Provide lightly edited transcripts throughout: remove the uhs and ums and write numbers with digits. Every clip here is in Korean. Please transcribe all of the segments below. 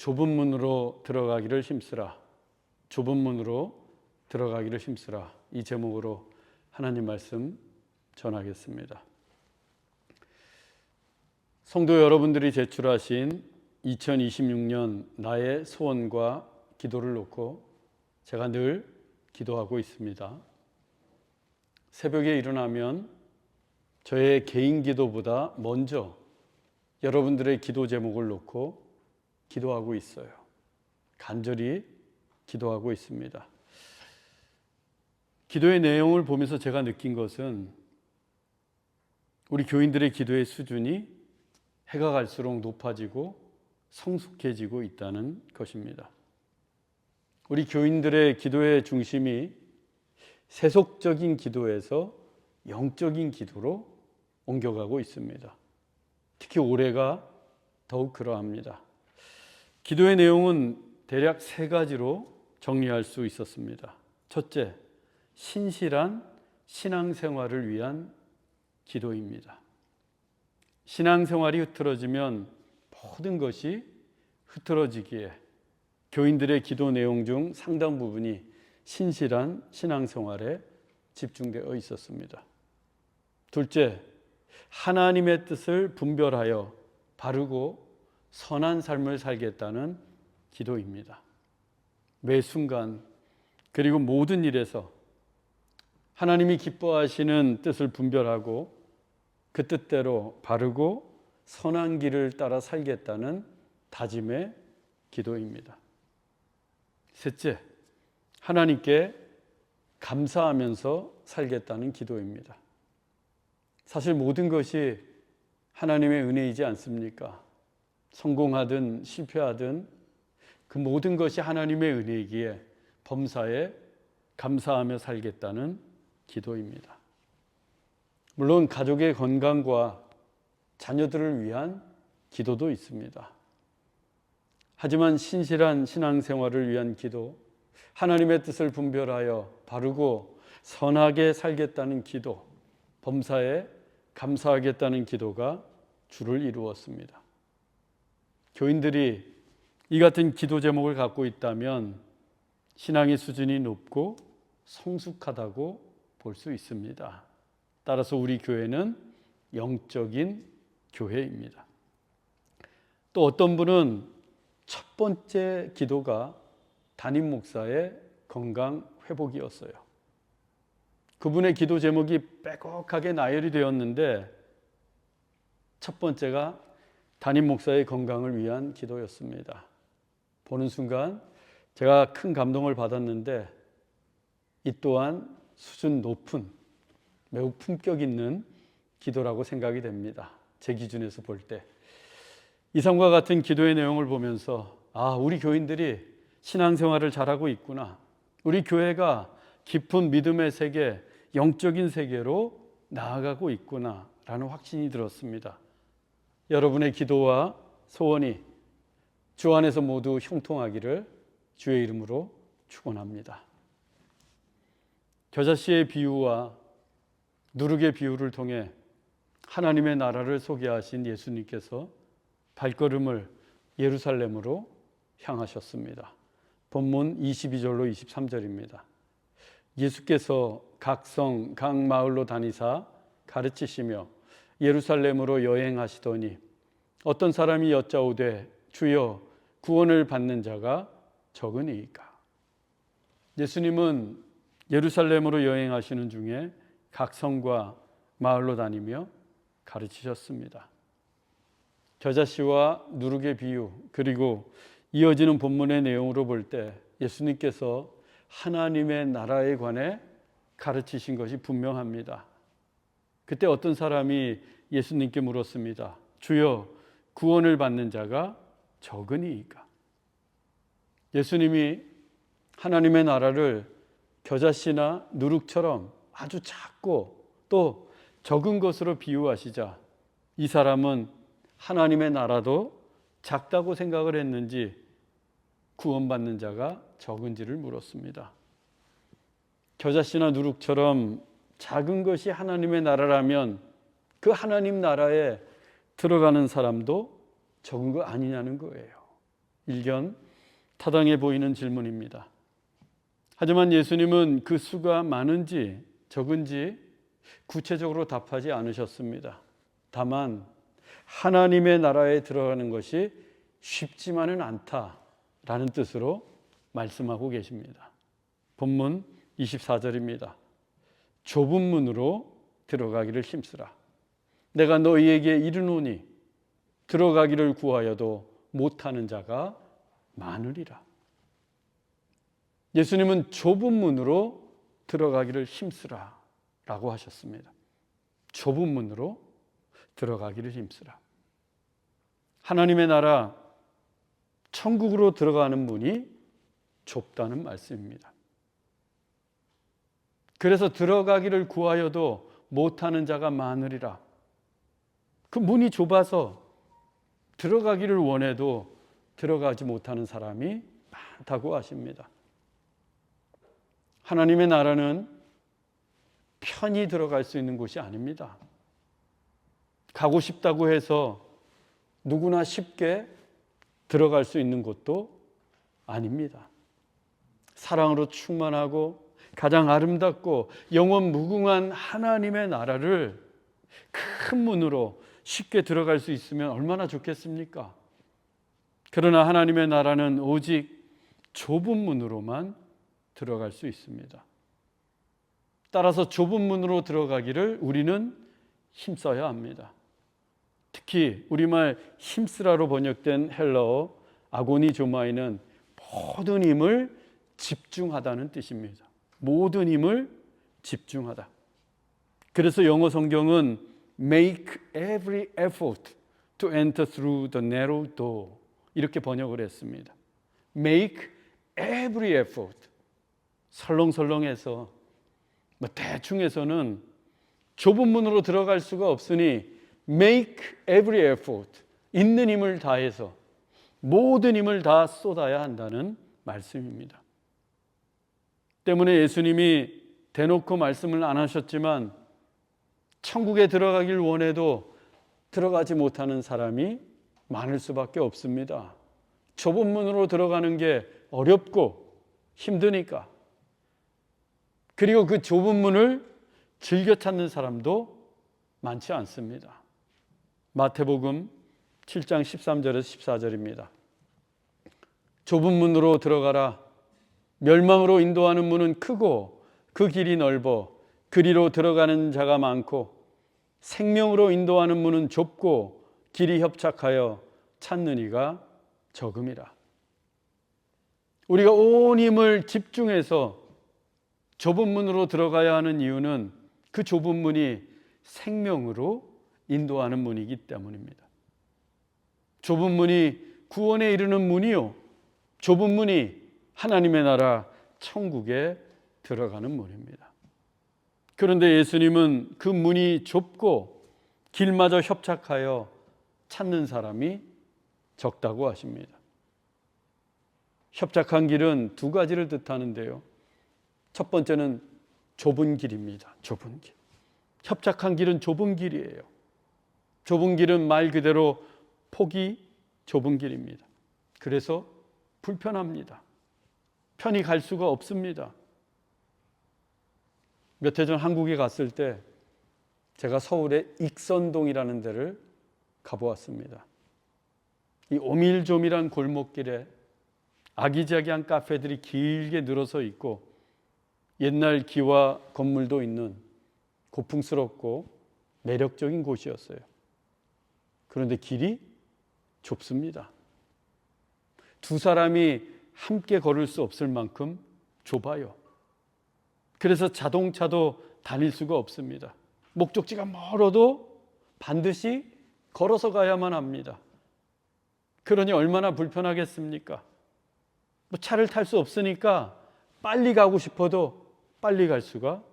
좁은 문으로 들어가기를 힘쓰라. 좁은 문으로 들어가기를 힘쓰라. 이 제목으로 하나님 말씀 전하겠습니다. 성도 여러분들이 제출하신 2026년 나의 소원과 기도를 놓고 제가 늘 기도하고 있습니다. 새벽에 일어나면 저의 개인 기도보다 먼저 여러분들의 기도 제목을 놓고 기도하고 있어요. 간절히 기도하고 있습니다. 기도의 내용을 보면서 제가 느낀 것은 우리 교인들의 기도의 수준이 해가 갈수록 높아지고 성숙해지고 있다는 것입니다. 우리 교인들의 기도의 중심이 세속적인 기도에서 영적인 기도로 옮겨가고 있습니다. 특히 올해가 더욱 그러합니다. 기도의 내용은 대략 3가지로 정리할 수 있었습니다. 첫째, 신실한 신앙생활을 위한 기도입니다. 신앙생활이 흐트러지면 모든 것이 흐트러지기에 교인들의 기도 내용 중 상당 부분이 신실한 신앙생활에 집중되어 있었습니다. 둘째, 하나님의 뜻을 분별하여 바르고 선한 삶을 살겠다는 기도입니다. 매 순간 그리고 모든 일에서 하나님이 기뻐하시는 뜻을 분별하고 그 뜻대로 바르고 선한 길을 따라 살겠다는 다짐의 기도입니다. 셋째, 하나님께 감사하면서 살겠다는 기도입니다. 사실 모든 것이 하나님의 은혜이지 않습니까? 성공하든 실패하든 그 모든 것이 하나님의 은혜이기에 범사에 감사하며 살겠다는 기도입니다. 물론 가족의 건강과 자녀들을 위한 기도도 있습니다. 하지만 신실한 신앙생활을 위한 기도, 하나님의 뜻을 분별하여 바르고 선하게 살겠다는 기도, 범사에 감사하겠다는 기도가 주를 이루었습니다. 교인들이 이 같은 기도 제목을 갖고 있다면 신앙의 수준이 높고 성숙하다고 볼 수 있습니다. 따라서 우리 교회는 영적인 교회입니다. 또 어떤 분은 첫 번째 기도가 담임 목사의 건강 회복이었어요. 그분의 기도 제목이 빼곡하게 나열이 되었는데 첫 번째가 담임 목사의 건강을 위한 기도였습니다. 보는 순간 제가 큰 감동을 받았는데 이 또한 수준 높은 매우 품격 있는 기도라고 생각이 됩니다. 제 기준에서 볼 때. 이상과 같은 기도의 내용을 보면서 우리 교인들이 신앙생활을 잘하고 있구나. 우리 교회가 깊은 믿음의 세계, 영적인 세계로 나아가고 있구나 라는 확신이 들었습니다. 여러분의 기도와 소원이 주 안에서 모두 형통하기를 주의 이름으로 축원합니다. 겨자씨의 비유와 누룩의 비유를 통해 하나님의 나라를 소개하신 예수님께서 발걸음을 예루살렘으로 향하셨습니다. 본문 22절로 23절입니다. 예수께서 각 성, 각 마을로 다니사 가르치시며 예루살렘으로 여행하시더니 어떤 사람이 여짜오되 주여 구원을 받는 자가 적으니이까. 예수님은 예루살렘으로 여행하시는 중에 각 성과 마을로 다니며 가르치셨습니다. 겨자씨와 누룩의 비유 그리고 이어지는 본문의 내용으로 볼 때 예수님께서 하나님의 나라에 관해 가르치신 것이 분명합니다. 그때 어떤 사람이 예수님께 물었습니다. 주여 구원을 받는 자가 적으니이까. 예수님이 하나님의 나라를 겨자씨나 누룩처럼 아주 작고 또 적은 것으로 비유하시자 이 사람은 하나님의 나라도 작다고 생각을 했는지 구원받는 자가 적은지를 물었습니다. 겨자씨나 누룩처럼 작은 것이 하나님의 나라라면 그 하나님 나라에 들어가는 사람도 적은 거 아니냐는 거예요. 일견 타당해 보이는 질문입니다. 하지만 예수님은 그 수가 많은지 적은지 구체적으로 답하지 않으셨습니다. 다만 하나님의 나라에 들어가는 것이 쉽지만은 않다라는 뜻으로 말씀하고 계십니다. 본문 24절입니다. 좁은 문으로 들어가기를 힘쓰라. 내가 너희에게 이르노니 들어가기를 구하여도 못하는 자가 많으리라. 예수님은 좁은 문으로 들어가기를 힘쓰라 라고 하셨습니다. 좁은 문으로 들어가기를 힘쓰라. 하나님의 나라 천국으로 들어가는 문이 좁다는 말씀입니다. 그래서 들어가기를 구하여도 못하는 자가 많으리라. 그 문이 좁아서 들어가기를 원해도 들어가지 못하는 사람이 많다고 하십니다. 하나님의 나라는 편히 들어갈 수 있는 곳이 아닙니다. 가고 싶다고 해서 누구나 쉽게 들어갈 수 있는 곳도 아닙니다. 사랑으로 충만하고 가장 아름답고 영원 무궁한 하나님의 나라를 큰 문으로 쉽게 들어갈 수 있으면 얼마나 좋겠습니까? 그러나 하나님의 나라는 오직 좁은 문으로만 들어갈 수 있습니다. 따라서 좁은 문으로 들어가기를 우리는 힘써야 합니다. 특히 우리말 힘쓰라로 번역된 헬라어 아고니조마이는 모든 힘을 집중하다는 뜻입니다. 모든 힘을 집중하다. 그래서 영어 성경은 make every effort to enter through the narrow door 이렇게 번역을 했습니다. make every effort. 설렁설렁해서 대충 해서는 좁은 문으로 들어갈 수가 없으니 make every effort. 있는 힘을 다해서 모든 힘을 다 쏟아야 한다는 말씀입니다. 때문에 예수님이 대놓고 말씀을 안 하셨지만 천국에 들어가길 원해도 들어가지 못하는 사람이 많을 수밖에 없습니다. 좁은 문으로 들어가는 게 어렵고 힘드니까. 그리고 그 좁은 문을 즐겨 찾는 사람도 많지 않습니다. 마태복음 7장 13절에서 14절입니다. 좁은 문으로 들어가라. 멸망으로 인도하는 문은 크고 그 길이 넓어 그리로 들어가는 자가 많고 생명으로 인도하는 문은 좁고 길이 협착하여 찾는 이가 적음이라. 우리가 온 힘을 집중해서 좁은 문으로 들어가야 하는 이유는 그 좁은 문이 생명으로 인도하는 문이기 때문입니다. 좁은 문이 구원에 이르는 문이요, 좁은 문이 하나님의 나라 천국에 들어가는 문입니다. 그런데 예수님은 그 문이 좁고 길마저 협착하여 찾는 사람이 적다고 하십니다. 협착한 길은 두 가지를 뜻하는데요. 첫 번째는 좁은 길입니다. 좁은 길. 협착한 길은 좁은 길이에요. 좁은 길은 말 그대로 폭이 좁은 길입니다. 그래서 불편합니다. 편히 갈 수가 없습니다. 몇 해 전 한국에 갔을 때 제가 서울의 익선동이라는 데를 가보았습니다. 이 오밀조밀한 골목길에 아기자기한 카페들이 길게 늘어서 있고 옛날 기와 건물도 있는 고풍스럽고 매력적인 곳이었어요. 그런데 길이 좁습니다. 두 사람이 함께 걸을 수 없을 만큼 좁아요. 그래서 자동차도 다닐 수가 없습니다. 목적지가 멀어도 반드시 걸어서 가야만 합니다. 그러니 얼마나 불편하겠습니까? 차를 탈 수 없으니까 빨리 가고 싶어도 빨리 갈 수가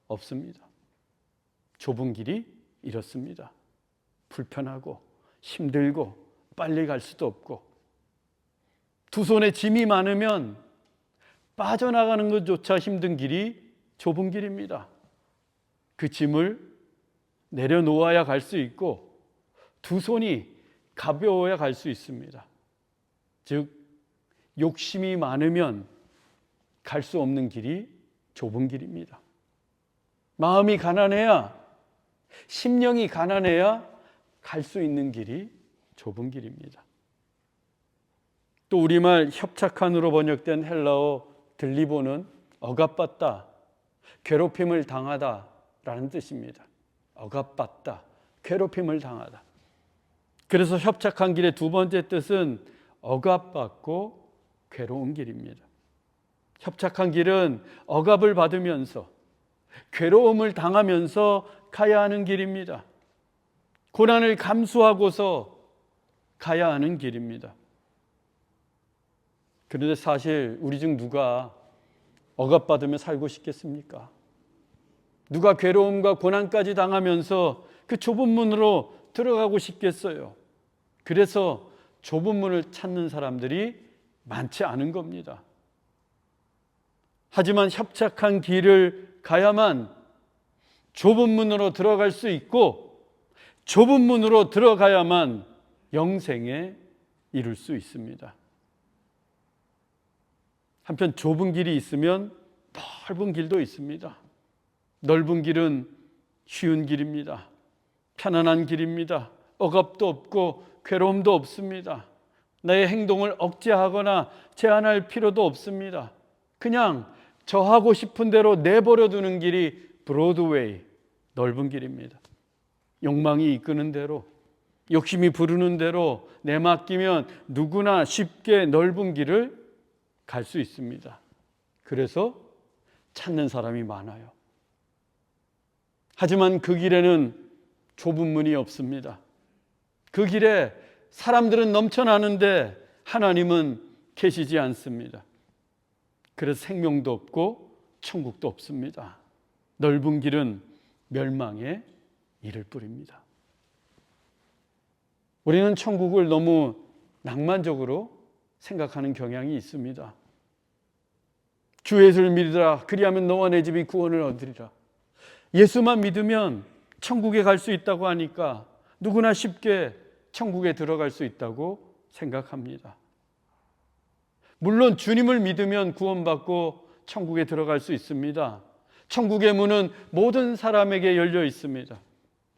없습니다. 좁은 길이 이렇습니다. 불편하고 힘들고 빨리 갈 수도 없고 두 손에 짐이 많으면 빠져나가는 것조차 힘든 길이 좁은 길입니다. 그 짐을 내려놓아야 갈 수 있고 두 손이 가벼워야 갈 수 있습니다. 즉 욕심이 많으면 갈 수 없는 길이 좁은 길입니다. 마음이 가난해야, 심령이 가난해야 갈 수 있는 길이 좁은 길입니다. 또 우리말 협착한으로 번역된 헬라어 들리보는 억압받다, 괴롭힘을 당하다 라는 뜻입니다. 억압받다, 괴롭힘을 당하다. 그래서 협착한 길의 두 번째 뜻은 억압받고 괴로운 길입니다. 협착한 길은 억압을 받으면서 괴로움을 당하면서 가야 하는 길입니다. 고난을 감수하고서 가야 하는 길입니다. 그런데 사실 우리 중 누가 억압받으며 살고 싶겠습니까? 누가 괴로움과 고난까지 당하면서 그 좁은 문으로 들어가고 싶겠어요? 그래서 좁은 문을 찾는 사람들이 많지 않은 겁니다. 하지만 협착한 길을 가야만 좁은 문으로 들어갈 수 있고, 좁은 문으로 들어가야만 영생에 이룰 수 있습니다. 한편 좁은 길이 있으면 넓은 길도 있습니다. 넓은 길은 쉬운 길입니다. 편안한 길입니다. 억압도 없고 괴로움도 없습니다. 나의 행동을 억제하거나 제한할 필요도 없습니다. 그냥 저 하고 싶은 대로 내버려 두는 길이 브로드웨이, 넓은 길입니다. 욕망이 이끄는 대로, 욕심이 부르는 대로 내맡기면 누구나 쉽게 넓은 길을 갈 수 있습니다. 그래서 찾는 사람이 많아요. 하지만 그 길에는 좁은 문이 없습니다. 그 길에 사람들은 넘쳐나는데 하나님은 계시지 않습니다. 그래서 생명도 없고 천국도 없습니다. 넓은 길은 멸망에 이를 뿌립니다. 우리는 천국을 너무 낭만적으로 생각하는 경향이 있습니다. 주 예수를 믿으라, 그리하면 너와 내 집이 구원을 얻으리라. 예수만 믿으면 천국에 갈 수 있다고 하니까 누구나 쉽게 천국에 들어갈 수 있다고 생각합니다. 물론 주님을 믿으면 구원받고 천국에 들어갈 수 있습니다. 천국의 문은 모든 사람에게 열려 있습니다.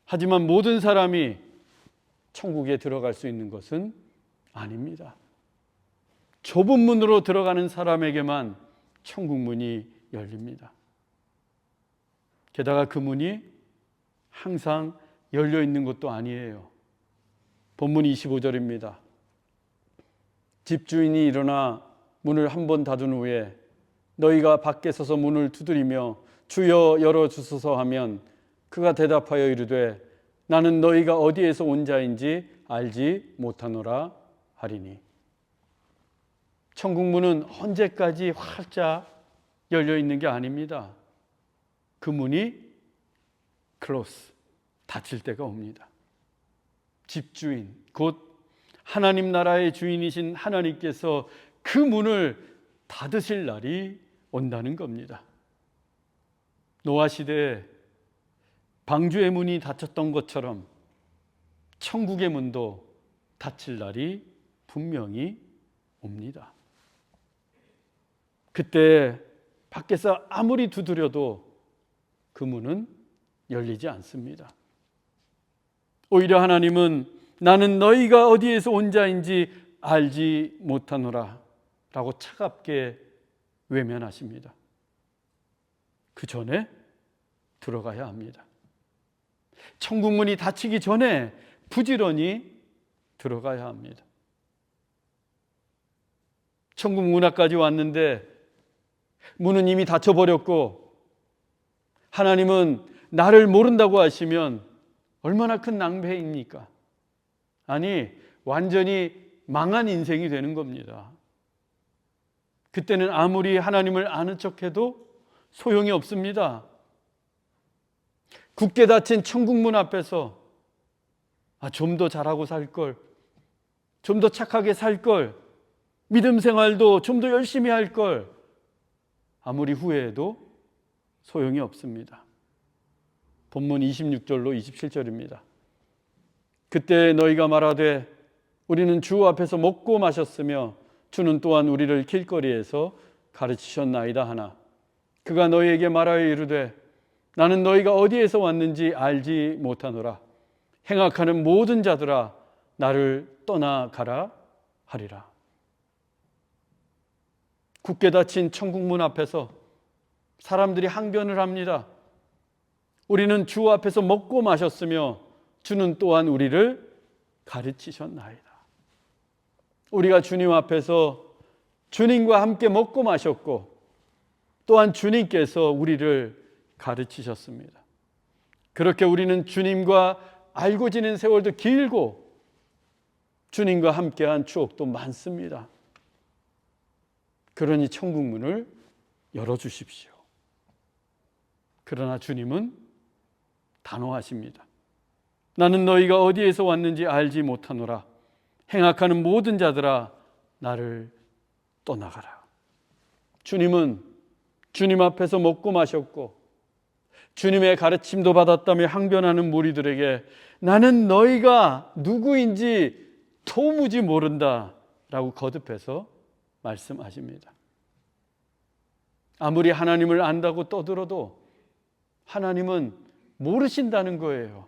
하지만 모든 사람이 천국에 들어갈 수 있는 것은 아닙니다. 좁은 문으로 들어가는 사람에게만 천국 문이 열립니다. 게다가 그 문이 항상 열려 있는 것도 아니에요. 본문 25절입니다. 집주인이 일어나 문을 한 번 닫은 후에 너희가 밖에 서서 문을 두드리며 주여 열어주소서 하면 그가 대답하여 이르되 나는 너희가 어디에서 온 자인지 알지 못하노라 하리니. 천국 문은 언제까지 활짝 열려 있는 게 아닙니다. 그 문이 close, 닫힐 때가 옵니다. 집주인, 곧 하나님 나라의 주인이신 하나님께서 그 문을 닫으실 날이 온다는 겁니다. 노아 시대에 방주의 문이 닫혔던 것처럼 천국의 문도 닫힐 날이 분명히 옵니다. 그때 밖에서 아무리 두드려도 그 문은 열리지 않습니다. 오히려 하나님은 나는 너희가 어디에서 온 자인지 알지 못하노라 라고 차갑게 외면하십니다. 그 전에 들어가야 합니다. 천국 문이 닫히기 전에 부지런히 들어가야 합니다. 천국 문 앞까지 왔는데 문은 이미 닫혀버렸고 하나님은 나를 모른다고 하시면 얼마나 큰 낭패입니까? 아니, 완전히 망한 인생이 되는 겁니다. 그때는 아무리 하나님을 아는 척해도 소용이 없습니다. 굳게 닫힌 천국문 앞에서 좀 더 잘하고 살 걸, 좀 더 착하게 살 걸, 믿음 생활도 좀 더 열심히 할 걸, 아무리 후회해도 소용이 없습니다. 본문 26절로 27절입니다. 그때 너희가 말하되 우리는 주 앞에서 먹고 마셨으며 주는 또한 우리를 길거리에서 가르치셨나이다 하나 그가 너희에게 말하여 이르되 나는 너희가 어디에서 왔는지 알지 못하노라. 행악하는 모든 자들아 나를 떠나가라 하리라. 굳게 닫힌 천국문 앞에서 사람들이 항변을 합니다. 우리는 주 앞에서 먹고 마셨으며 주는 또한 우리를 가르치셨나이다. 우리가 주님 앞에서 주님과 함께 먹고 마셨고 또한 주님께서 우리를 가르치셨습니다. 그렇게 우리는 주님과 알고 지낸 세월도 길고 주님과 함께한 추억도 많습니다. 그러니 천국 문을 열어주십시오. 그러나 주님은 단호하십니다. 나는 너희가 어디에서 왔는지 알지 못하노라. 행악하는 모든 자들아 나를 떠나가라. 주님은 주님 앞에서 먹고 마셨고 주님의 가르침도 받았다며 항변하는 무리들에게 나는 너희가 누구인지 도무지 모른다 라고 거듭해서 말씀하십니다. 아무리 하나님을 안다고 떠들어도 하나님은 모르신다는 거예요.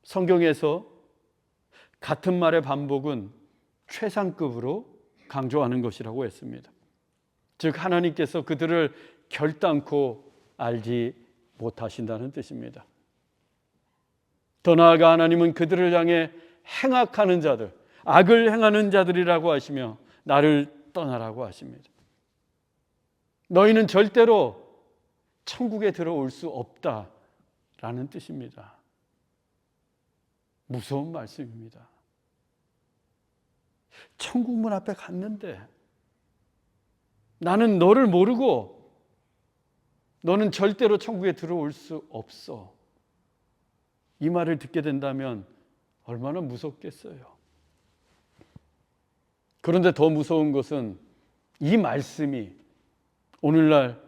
성경에서 같은 말의 반복은 최상급으로 강조하는 것이라고 했습니다. 즉 하나님께서 그들을 결단코 알지 못하신다는 뜻입니다. 더 나아가 하나님은 그들을 향해 행악하는 자들, 악을 행하는 자들이라고 하시며 나를 떠나라고 하십니다. 너희는 절대로 천국에 들어올 수 없다라는 뜻입니다. 무서운 말씀입니다. 천국문 앞에 갔는데 나는 너를 모르고 너는 절대로 천국에 들어올 수 없어. 이 말을 듣게 된다면 얼마나 무섭겠어요. 그런데 더 무서운 것은 이 말씀이 오늘날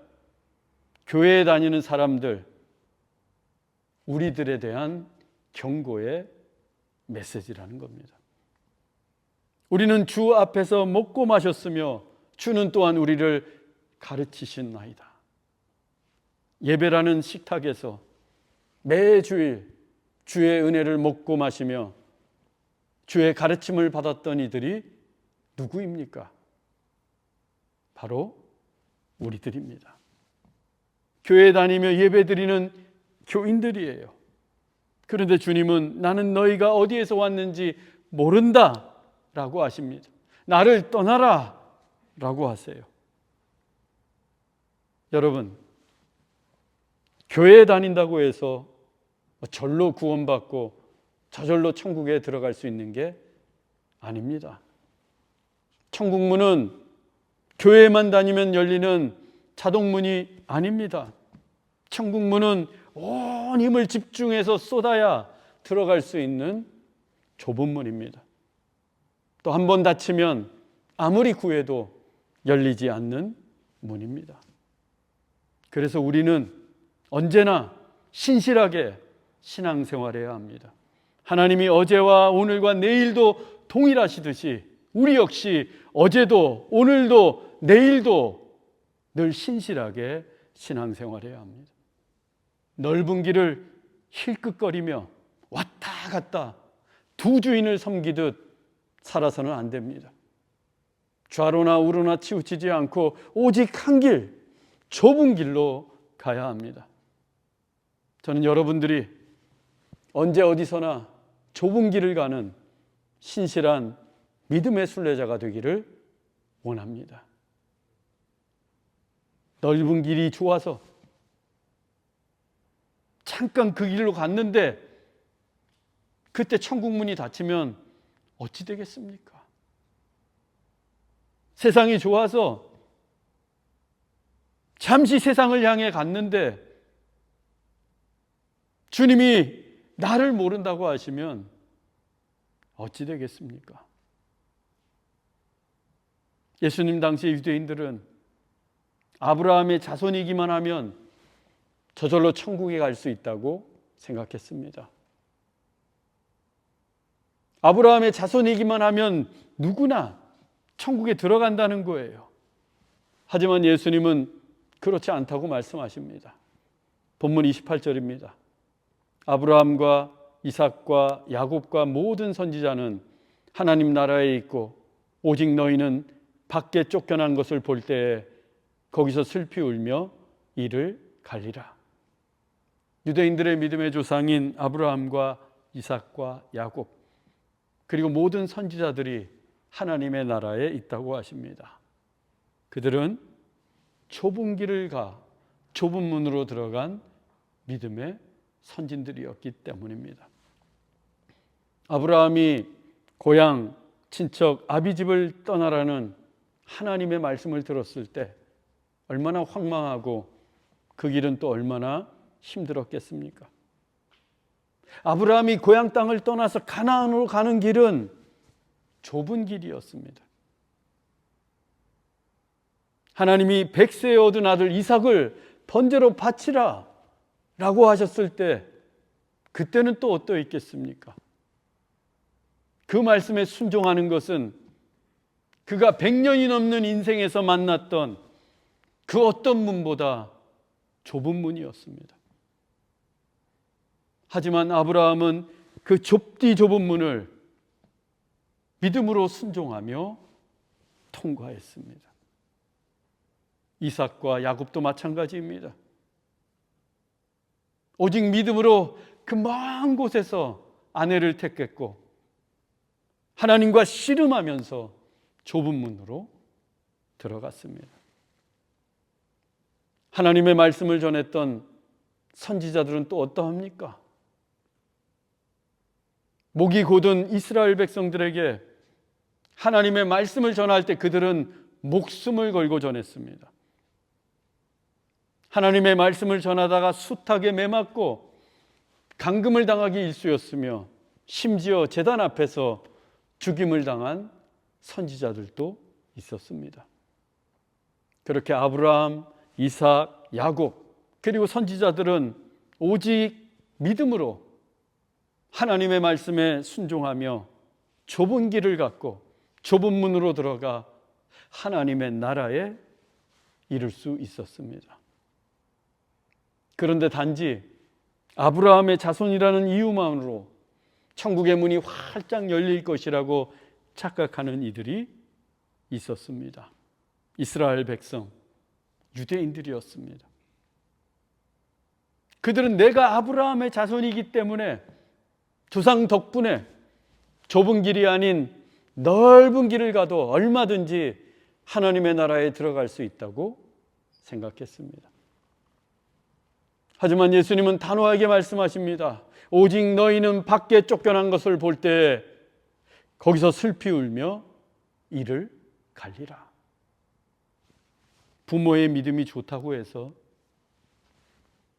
교회에 다니는 사람들, 우리들에 대한 경고의 메시지라는 겁니다. 우리는 주 앞에서 먹고 마셨으며 주는 또한 우리를 가르치신나이다. 예배라는 식탁에서 매주일 주의 은혜를 먹고 마시며 주의 가르침을 받았던 이들이 누구입니까? 바로 우리들입니다. 교회 다니며 예배드리는 교인들이에요. 그런데 주님은 나는 너희가 어디에서 왔는지 모른다 라고 하십니다. 나를 떠나라 라고 하세요. 여러분, 교회에 다닌다고 해서 절로 구원받고 저절로 천국에 들어갈 수 있는 게 아닙니다. 천국문은 교회만 다니면 열리는 자동문이 아닙니다. 천국문은 온 힘을 집중해서 쏟아야 들어갈 수 있는 좁은 문입니다. 또 한 번 닫히면 아무리 구해도 열리지 않는 문입니다. 그래서 우리는 언제나 신실하게 신앙생활해야 합니다. 하나님이 어제와 오늘과 내일도 동일하시듯이 우리 역시 어제도 오늘도 내일도 늘 신실하게 신앙생활해야 합니다. 넓은 길을 힐끗거리며 왔다 갔다 두 주인을 섬기듯 살아서는 안 됩니다. 좌로나 우로나 치우치지 않고 오직 한 길, 좁은 길로 가야 합니다. 저는 여러분들이 언제 어디서나 좁은 길을 가는 신실한 믿음의 순례자가 되기를 원합니다. 넓은 길이 좋아서 잠깐 그 길로 갔는데 그때 천국문이 닫히면 어찌 되겠습니까? 세상이 좋아서 잠시 세상을 향해 갔는데 주님이 나를 모른다고 하시면 어찌 되겠습니까? 예수님 당시 유대인들은 아브라함의 자손이기만 하면 저절로 천국에 갈 수 있다고 생각했습니다. 아브라함의 자손이기만 하면 누구나 천국에 들어간다는 거예요. 하지만 예수님은 그렇지 않다고 말씀하십니다. 본문 28절입니다. 아브라함과 이삭과 야곱과 모든 선지자는 하나님 나라에 있고 오직 너희는 밖에 쫓겨난 것을 볼 때에 거기서 슬피 울며 이를 갈리라. 유대인들의 믿음의 조상인 아브라함과 이삭과 야곱 그리고 모든 선지자들이 하나님의 나라에 있다고 하십니다. 그들은 좁은 길을 가 좁은 문으로 들어간 믿음의 선진들이었기 때문입니다. 아브라함이 고향, 친척, 아비집을 떠나라는 하나님의 말씀을 들었을 때 얼마나 황망하고 그 길은 또 얼마나 힘들었겠습니까? 아브라함이 고향 땅을 떠나서 가나안으로 가는 길은 좁은 길이었습니다. 하나님이 100세에 얻은 아들 이삭을 번제로 바치라 라고 하셨을 때 그때는 또 어떠했겠습니까? 그 말씀에 순종하는 것은 그가 100년이 넘는 인생에서 만났던 그 어떤 문보다 좁은 문이었습니다. 하지만 아브라함은 그 좁디 좁은 문을 믿음으로 순종하며 통과했습니다. 이삭과 야곱도 마찬가지입니다. 오직 믿음으로 그 먼 곳에서 아내를 택했고 하나님과 씨름하면서 좁은 문으로 들어갔습니다. 하나님의 말씀을 전했던 선지자들은 또 어떠합니까? 목이 곧은 이스라엘 백성들에게 하나님의 말씀을 전할 때 그들은 목숨을 걸고 전했습니다. 하나님의 말씀을 전하다가 숱하게 매맞고 감금을 당하기 일쑤였으며 심지어 제단 앞에서 죽임을 당한 선지자들도 있었습니다. 그렇게 아브라함, 이삭, 야곱 그리고 선지자들은 오직 믿음으로 하나님의 말씀에 순종하며 좁은 길을 갖고 좁은 문으로 들어가 하나님의 나라에 이를 수 있었습니다. 그런데 단지 아브라함의 자손이라는 이유만으로 천국의 문이 활짝 열릴 것이라고 착각하는 이들이 있었습니다. 이스라엘 백성, 유대인들이었습니다. 그들은 내가 아브라함의 자손이기 때문에 조상 덕분에 좁은 길이 아닌 넓은 길을 가도 얼마든지 하나님의 나라에 들어갈 수 있다고 생각했습니다. 하지만 예수님은 단호하게 말씀하십니다. 오직 너희는 밖에 쫓겨난 것을 볼 때 거기서 슬피 울며 이를 갈리라. 부모의 믿음이 좋다고 해서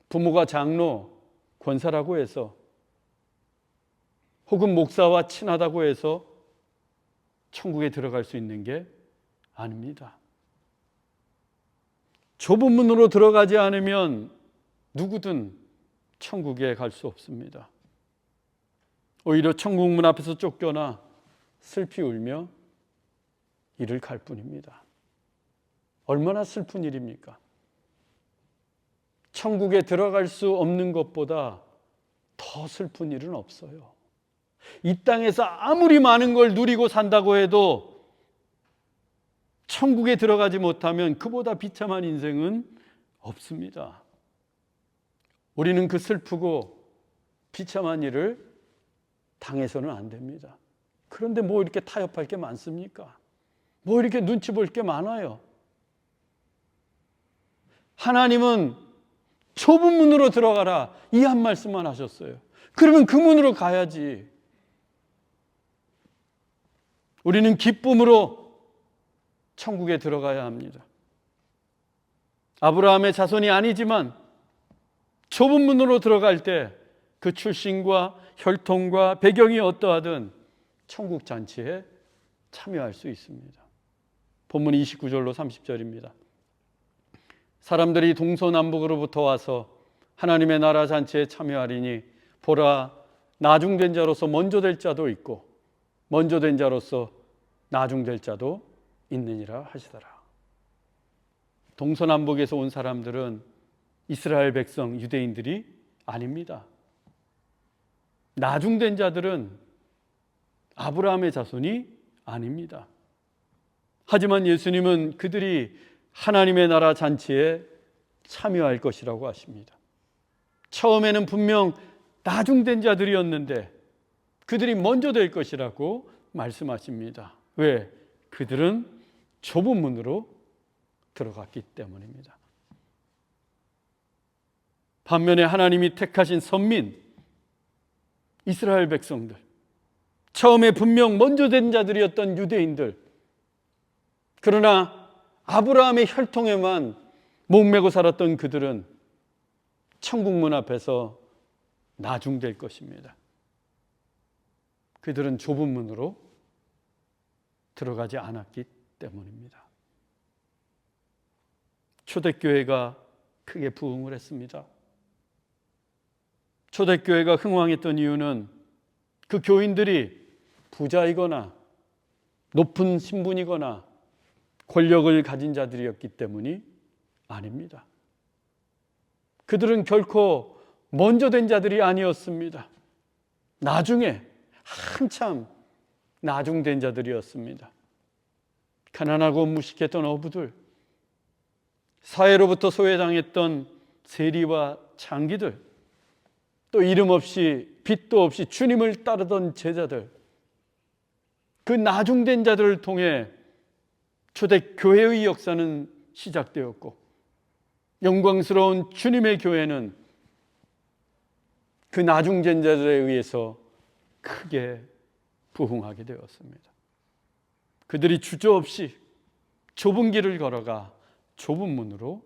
부모가 장로, 권사라고 해서 혹은 목사와 친하다고 해서 천국에 들어갈 수 있는 게 아닙니다. 좁은 문으로 들어가지 않으면 누구든 천국에 갈 수 없습니다. 오히려 천국 문 앞에서 쫓겨나 슬피 울며 이를 갈 뿐입니다. 얼마나 슬픈 일입니까? 천국에 들어갈 수 없는 것보다 더 슬픈 일은 없어요. 이 땅에서 아무리 많은 걸 누리고 산다고 해도 천국에 들어가지 못하면 그보다 비참한 인생은 없습니다. 우리는 그 슬프고 비참한 일을 당해서는 안 됩니다. 그런데 뭐 이렇게 타협할 게 많습니까? 뭐 이렇게 눈치 볼 게 많아요? 하나님은 좁은 문으로 들어가라 이 한 말씀만 하셨어요. 그러면 그 문으로 가야지. 우리는 기쁨으로 천국에 들어가야 합니다. 아브라함의 자손이 아니지만 좁은 문으로 들어갈 때 그 출신과 혈통과 배경이 어떠하든 천국 잔치에 참여할 수 있습니다. 본문 29절로 30절입니다. 사람들이 동서남북으로부터 와서 하나님의 나라 잔치에 참여하리니 보라, 나중된 자로서 먼저 될 자도 있고 먼저 된 자로서 나중될 자도 있느니라 하시더라. 동서남북에서 온 사람들은 이스라엘 백성, 유대인들이 아닙니다. 나중된 자들은 아브라함의 자손이 아닙니다. 하지만 예수님은 그들이 하나님의 나라 잔치에 참여할 것이라고 하십니다. 처음에는 분명 나중된 자들이었는데 그들이 먼저 될 것이라고 말씀하십니다. 왜? 그들은 좁은 문으로 들어갔기 때문입니다. 반면에 하나님이 택하신 선민, 이스라엘 백성들, 처음에 분명 먼저 된 자들이었던 유대인들, 그러나 아브라함의 혈통에만 목매고 살았던 그들은 천국문 앞에서 나중될 것입니다. 그들은 좁은 문으로 들어가지 않았기 때문입니다. 초대교회가 크게 부흥을 했습니다. 초대교회가 흥왕했던 이유는 그 교인들이 부자이거나 높은 신분이거나 권력을 가진 자들이었기 때문이 아닙니다. 그들은 결코 먼저 된 자들이 아니었습니다. 나중에 한참 나중된 자들이었습니다. 가난하고 무식했던 어부들, 사회로부터 소외당했던 세리와 창기들, 또 이름 없이 빚도 없이 주님을 따르던 제자들, 그 나중된 자들을 통해 초대교회의 역사는 시작되었고 영광스러운 주님의 교회는 그 나중된 자들에 의해서 크게 부흥하게 되었습니다. 그들이 주저없이 좁은 길을 걸어가 좁은 문으로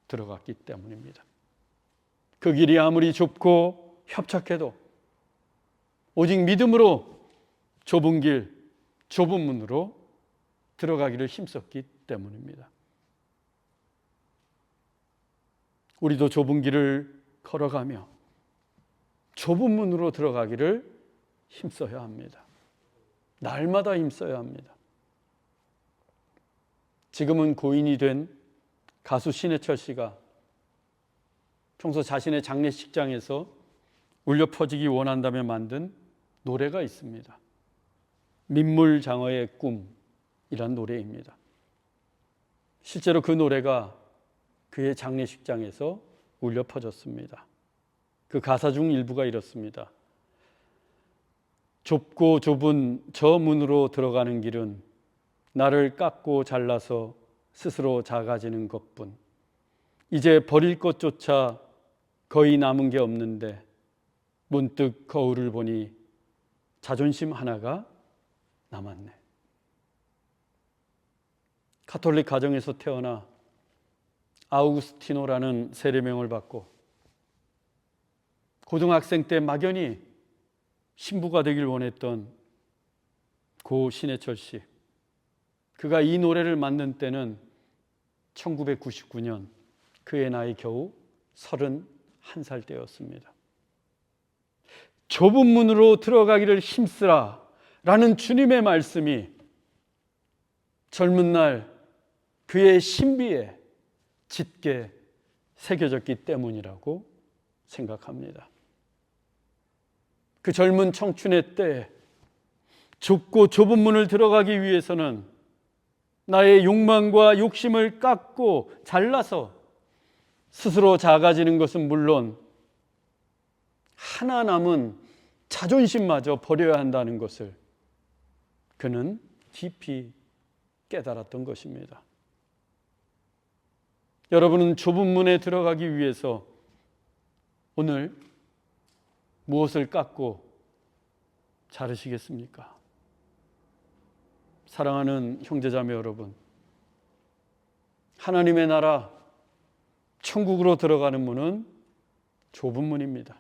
들어갔기 때문입니다. 그 길이 아무리 좁고 협착해도 오직 믿음으로 좁은 길, 좁은 문으로 들어가기를 힘썼기 때문입니다. 우리도 좁은 길을 걸어가며 좁은 문으로 들어가기를 힘써야 합니다. 날마다 힘써야 합니다. 지금은 고인이 된 가수 신해철 씨가 평소 자신의 장례식장에서 울려 퍼지기 원한다며 만든 노래가 있습니다. 민물장어의 꿈이란 노래입니다. 실제로 그 노래가 그의 장례식장에서 울려 퍼졌습니다. 그 가사 중 일부가 이렇습니다. 좁고 좁은 저 문으로 들어가는 길은 나를 깎고 잘라서 스스로 작아지는 것뿐. 이제 버릴 것조차 거의 남은 게 없는데 문득 거울을 보니 자존심 하나가 남았네. 가톨릭 가정에서 태어나 아우구스티노라는 세례명을 받고 고등학생 때 막연히 신부가 되길 원했던 고 신해철 씨. 그가 이 노래를 만든 때는 1999년 그의 나이 겨우 31살 때였습니다. 좁은 문으로 들어가기를 힘쓰라 라는 주님의 말씀이 젊은 날 그의 신비에 짙게 새겨졌기 때문이라고 생각합니다. 그 젊은 청춘의 때에 좁고 좁은 문을 들어가기 위해서는 나의 욕망과 욕심을 깎고 잘라서 스스로 작아지는 것은 물론 하나 남은 자존심마저 버려야 한다는 것을 그는 깊이 깨달았던 것입니다. 여러분은 좁은 문에 들어가기 위해서 오늘 무엇을 깎고 자르시겠습니까? 사랑하는 형제자매 여러분, 하나님의 나라 천국으로 들어가는 문은 좁은 문입니다.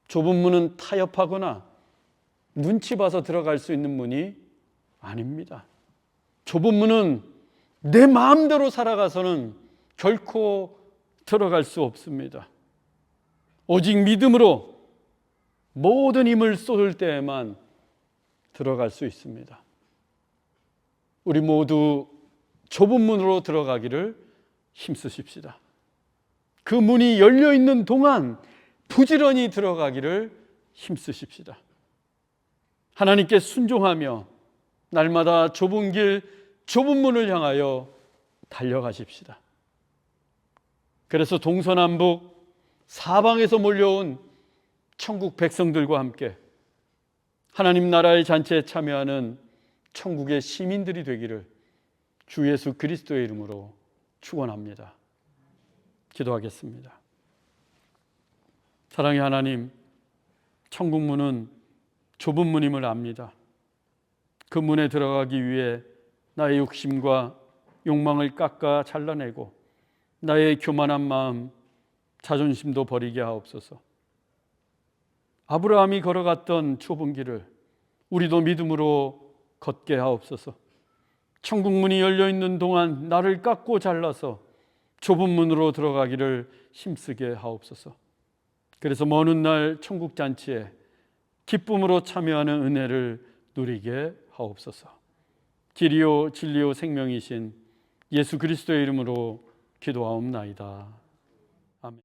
좁은 문은 타협하거나 눈치 봐서 들어갈 수 있는 문이 아닙니다. 좁은 문은 내 마음대로 살아가서는 결코 들어갈 수 없습니다. 오직 믿음으로 모든 힘을 쏟을 때에만 들어갈 수 있습니다. 우리 모두 좁은 문으로 들어가기를 힘쓰십시다. 그 문이 열려 있는 동안 부지런히 들어가기를 힘쓰십시다. 하나님께 순종하며 날마다 좁은 길, 좁은 문을 향하여 달려가십시다. 그래서 동서남북 사방에서 몰려온 천국 백성들과 함께 하나님 나라의 잔치에 참여하는 천국의 시민들이 되기를 주 예수 그리스도의 이름으로 축원합니다. 기도하겠습니다. 사랑의 하나님, 천국 문은 좁은 문임을 압니다. 그 문에 들어가기 위해 나의 욕심과 욕망을 깎아 잘라내고 나의 교만한 마음, 자존심도 버리게 하옵소서. 아브라함이 걸어갔던 좁은 길을 우리도 믿음으로 걷게 하옵소서. 천국 문이 열려 있는 동안 나를 깎고 잘라서 좁은 문으로 들어가기를 힘쓰게 하옵소서. 그래서 먼 훗날 천국 잔치에 기쁨으로 참여하는 은혜를 누리게 하옵소서. 길이요 진리요 생명이신 예수 그리스도의 이름으로 기도하옵나이다. 아멘.